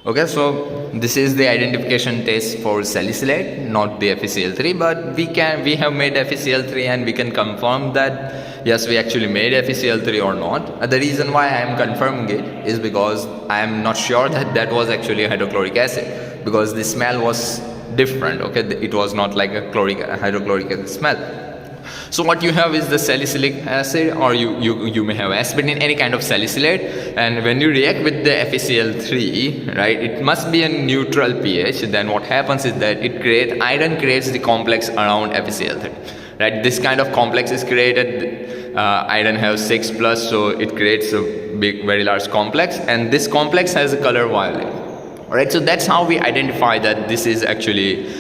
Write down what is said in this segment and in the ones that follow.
Okay, so this is the identification test for salicylate, not the FeCl3, but we have made FeCl3 and we can confirm that yes, we actually made FeCl3 or not. The reason why I am confirming it is because I am not sure that that was actually a hydrochloric acid, because the smell was different. Okay, it was not like a hydrochloric acid smell. So what you have is the salicylic acid, or you may have aspirin, any kind of salicylate, and when you react with the FeCl3, right, it must be a neutral pH. Then what happens is that iron creates the complex around FeCl3, right? This kind of complex is created, iron has 6+, so it creates a very large complex, and this complex has a color violet. Alright, so that's how we identify that this is actually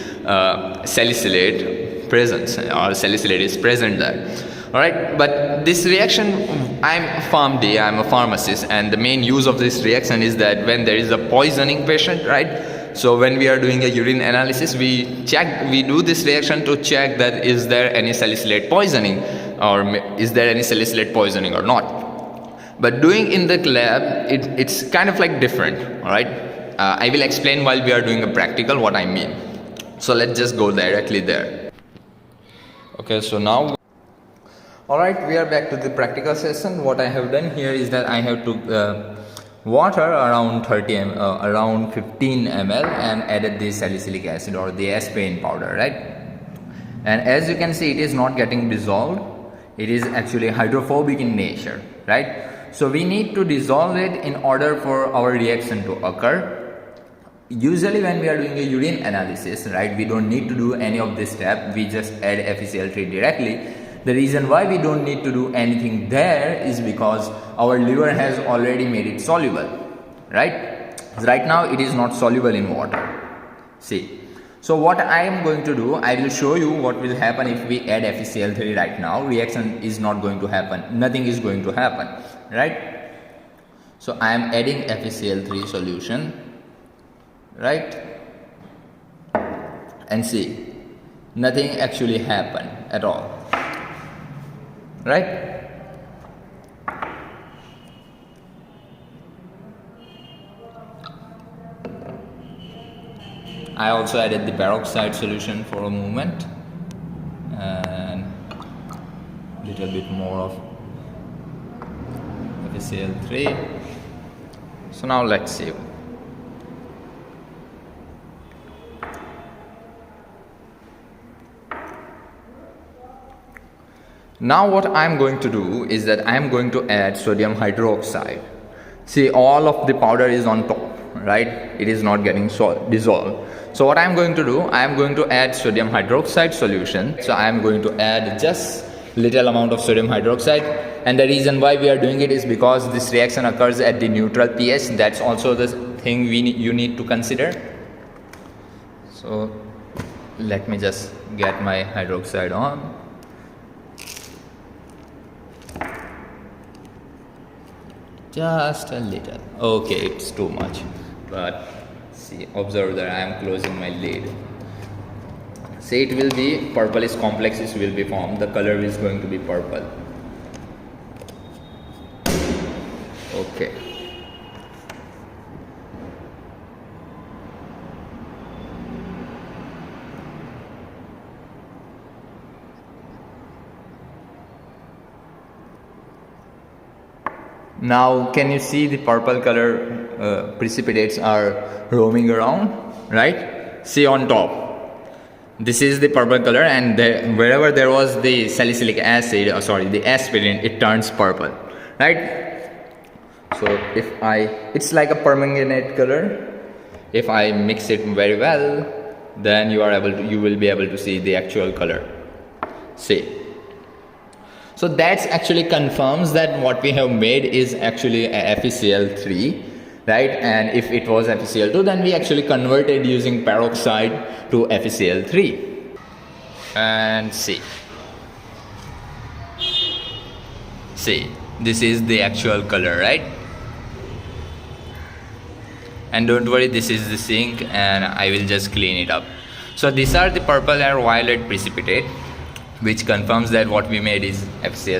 salicylate presence, or salicylate is present there. Alright, but this reaction, I'm a pharmacist, and the main use of this reaction is that when there is a poisoning patient, right? So when we are doing a urine analysis, we do this reaction to check that is there any salicylate poisoning, or is there any salicylate poisoning or not. But doing in the lab, it's kind of like different. Alright, I will explain while we are doing a practical what I mean. So let's just go directly there. Okay, so now, alright, we are back to the practical session. What I have done here is that I have took water around 15 ml and added the salicylic acid or the aspirin powder, right? And as you can see, it is not getting dissolved. It is actually hydrophobic in nature, right? So we need to dissolve it in order for our reaction to occur. Usually when we are doing a urine analysis, right, we don't need to do any of this step. We just add FeCl3 directly. The reason why we don't need to do anything there is because our liver has already made it soluble, right? Right now it is not soluble in water. See, so what I am going to do, I will show you what will happen if we add FeCl3 right now. Reaction is not going to happen. Nothing is going to happen, right? So I am adding FeCl3 solution. Right, and see, nothing actually happened at all, right? I also added the peroxide solution for a moment and little bit more of FeCl3. So now let's see. Now what I am going to do is that I am going to add sodium hydroxide. See, all of the powder is on top, right? It is not getting dissolved. So what I am going to do, I am going to add sodium hydroxide solution. So I am going to add just little amount of sodium hydroxide, and the reason why we are doing it is because this reaction occurs at the neutral pH. That's also the thing you need to consider. So let me just get my hydroxide on. Just a little. Okay, it's too much, but see, observe that I am closing my lid. See, it will be purplish complexes will be formed. The color is going to be purple. Okay. Now can you see the purple color precipitates are roaming around, right? See on top, this is the purple color, and wherever there was the salicylic acid, the aspirin, it turns purple, right? So it's like a permanganate color. If I mix it very well, then you will be able to see the actual color. See. So that actually confirms that what we have made is actually a FeCl3, right? And if it was FeCl2, then we actually converted using peroxide to FeCl3. And see, this is the actual color, right? And don't worry, this is the sink, and I will just clean it up. So these are the purple and violet precipitate, which confirms that what we made is FeCl3.